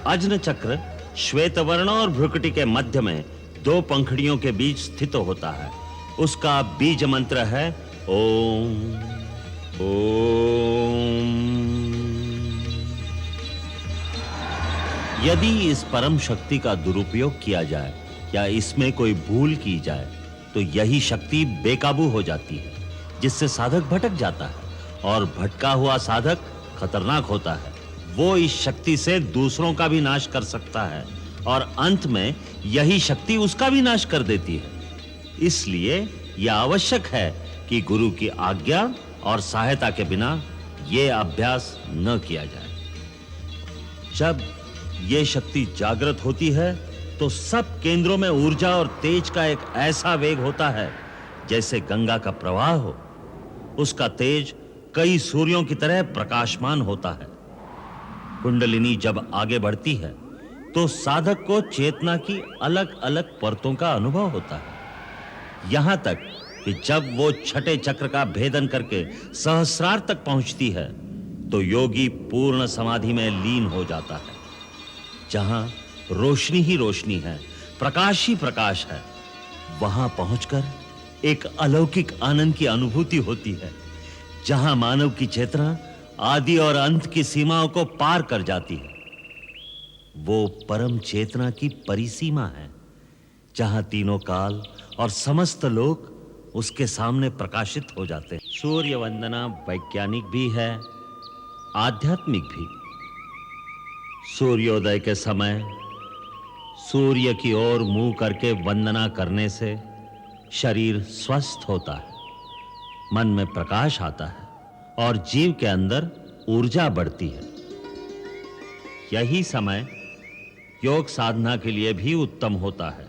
अज्न चक्र श्वेतवर्ण और भ्रुकुटी के मध्य में दो पंखुड़ियों के बीच स्थित होता है। उसका बीज मंत्र है ओम ओम। यदि इस परम शक्ति का दुरुपयोग किया जाए या इसमें कोई भूल की जाए तो यही शक्ति बेकाबू हो जाती है, जिससे साधक भटक जाता है और भटका हुआ साधक खतरनाक होता है। वो इस शक्ति से दूसरों का भी नाश कर सकता है और अंत में यही शक्ति उसका भी नाश कर देती है। इसलिए यह आवश्यक है कि गुरु की आज्ञा और सहायता के बिना यह अभ्यास न किया जाए। जब यह शक्ति जागृत होती है तो सब केंद्रों में ऊर्जा और तेज का एक ऐसा वेग होता है जैसे गंगा का प्रवाह हो। उसका तेज कई सूर्यों की तरह प्रकाशमान होता है। कुंडलिनी जब आगे बढ़ती है तो साधक को चेतना की अलग-अलग परतों का अनुभव होता है, यहां तक कि जब वो छठे चक्र का भेदन करके सहस्रार तक पहुंचती है तो योगी पूर्ण समाधि में लीन हो जाता है। जहां रोशनी ही रोशनी है, प्रकाश ही प्रकाश है, वहां पहुंचकर एक अलौकिक आनंद की अनुभूति होती है, जहां मानव की चेतना आदि और अंत की सीमाओं को पार कर जाती है। वो परम चेतना की परिसीमा है, जहां तीनों काल और समस्त लोक उसके सामने प्रकाशित हो जाते हैं। सूर्य वंदना वैज्ञानिक भी है, आध्यात्मिक भी। सूर्योदय के समय सूर्य की ओर मुंह करके वंदना करने से शरीर स्वस्थ होता है, मन में प्रकाश आता है और जीव के अंदर ऊर्जा बढ़ती है। यही समय योग साधना के लिए भी उत्तम होता है।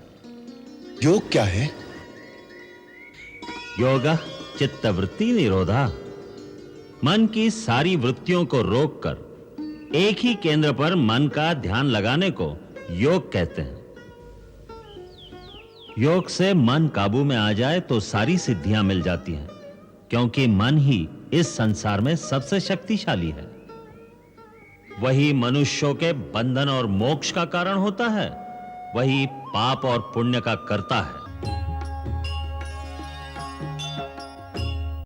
योग क्या है? योगा चित्तवृत्ति निरोधा। मन की सारी वृत्तियों को रोककर एक ही केंद्र पर मन का ध्यान लगाने को योग कहते हैं। योग से मन काबू में आ जाए तो सारी सिद्धियां मिल जाती हैं, क्योंकि मन ही इस संसार में सबसे शक्तिशाली है। वही मनुष्यों के बंधन और मोक्ष का कारण होता है, वही पाप और पुण्य का कर्ता है।